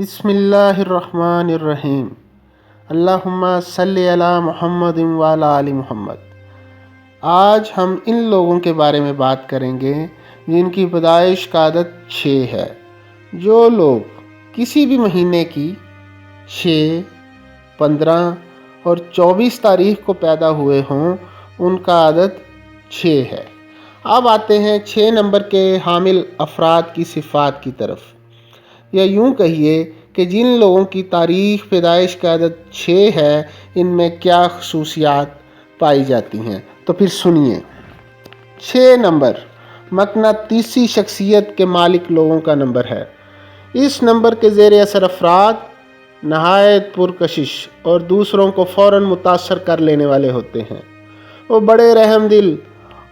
بسم اللہ الرحمن الرحیم۔ اللہم صلی علی محمد وعلی آل محمد۔ آج ہم ان لوگوں کے بارے میں بات کریں گے جن کی پیدائش کا عدد 6 ہے۔ جو لوگ کسی بھی مہینے کی 6، 15 اور 24 تاریخ کو پیدا ہوئے ہوں ان کا عدد 6 ہے۔ اب آتے ہیں 6 نمبر کے حامل افراد کی صفات کی طرف، یا یوں کہیے کہ جن لوگوں کی تاریخ پیدائش کا عدد 6 ہے ان میں کیا خصوصیات پائی جاتی ہیں، تو پھر سنیے۔ 6 نمبر مقناطیسی شخصیت کے مالک لوگوں کا نمبر ہے۔ اس نمبر کے زیر اثر افراد نہایت پرکشش اور دوسروں کو فوراً متاثر کر لینے والے ہوتے ہیں۔ وہ بڑے رحم دل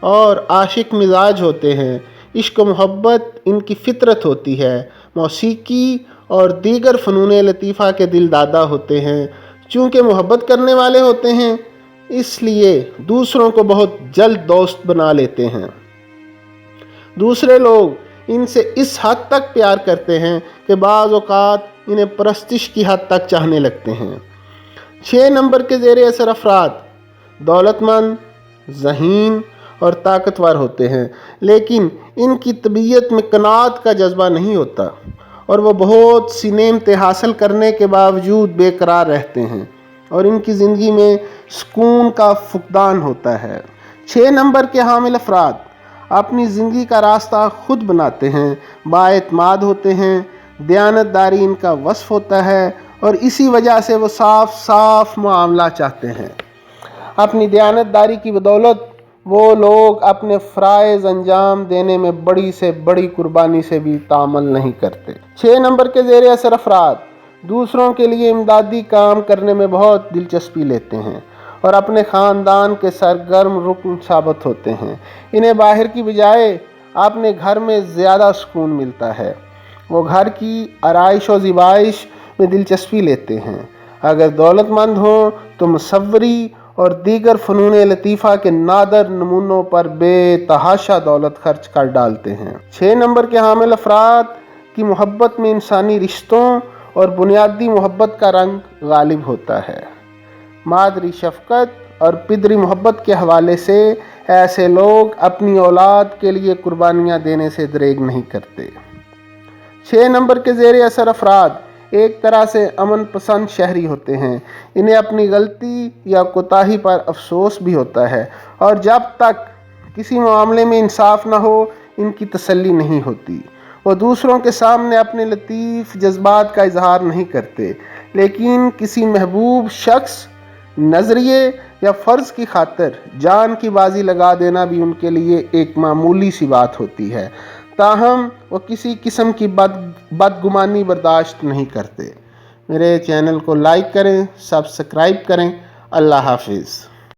اور عاشق مزاج ہوتے ہیں۔ عشق و محبت ان کی فطرت ہوتی ہے۔ موسیقی اور دیگر فنون لطیفہ کے دل دادا ہوتے ہیں۔ چونکہ محبت کرنے والے ہوتے ہیں اس لیے دوسروں کو بہت جلد دوست بنا لیتے ہیں۔ دوسرے لوگ ان سے اس حد تک پیار کرتے ہیں کہ بعض اوقات انہیں پرستش کی حد تک چاہنے لگتے ہیں۔ 6 نمبر کے زیر اثر افراد دولت مند، ذہین اور طاقتور ہوتے ہیں، لیکن ان کی طبیعت میں قناعت کا جذبہ نہیں ہوتا اور وہ بہت سی نعمتیں حاصل کرنے کے باوجود بے قرار رہتے ہیں اور ان کی زندگی میں سکون کا فقدان ہوتا ہے۔ 6 نمبر کے حامل افراد اپنی زندگی کا راستہ خود بناتے ہیں، بااعتماد ہوتے ہیں، دیانت داری ان کا وصف ہوتا ہے اور اسی وجہ سے وہ صاف معاملہ چاہتے ہیں۔ اپنی دیانت داری کی بدولت وہ لوگ اپنے فرائض انجام دینے میں بڑی سے بڑی قربانی سے بھی تامل نہیں کرتے۔ 6 نمبر کے زیر اثر افراد دوسروں کے لیے امدادی کام کرنے میں بہت دلچسپی لیتے ہیں اور اپنے خاندان کے سرگرم رکن ثابت ہوتے ہیں۔ انہیں باہر کی بجائے اپنے گھر میں زیادہ سکون ملتا ہے۔ وہ گھر کی آرائش و زیبائش میں دلچسپی لیتے ہیں۔ اگر دولت مند ہوں تو مصوری اور دیگر فنون لطیفہ کے نادر نمونوں پر بے تحاشا دولت خرچ کر ڈالتے ہیں۔ 6 نمبر کے حامل افراد کی محبت میں انسانی رشتوں اور بنیادی محبت کا رنگ غالب ہوتا ہے۔ مادری شفقت اور پدری محبت کے حوالے سے ایسے لوگ اپنی اولاد کے لیے قربانیاں دینے سے دریغ نہیں کرتے۔ 6 نمبر کے زیر اثر افراد ایک طرح سے امن پسند شہری ہوتے ہیں۔ انہیں اپنی غلطی یا کوتاہی پر افسوس بھی ہوتا ہے اور جب تک کسی معاملے میں انصاف نہ ہو ان کی تسلی نہیں ہوتی۔ وہ دوسروں کے سامنے اپنے لطیف جذبات کا اظہار نہیں کرتے، لیکن کسی محبوب شخص، نظریے یا فرض کی خاطر جان کی بازی لگا دینا بھی ان کے لیے ایک معمولی سی بات ہوتی ہے۔ تاہم وہ کسی قسم کی بدگمانی برداشت نہیں کرتے۔ میرے چینل کو لائک کریں، سبسکرائب کریں۔ اللہ حافظ۔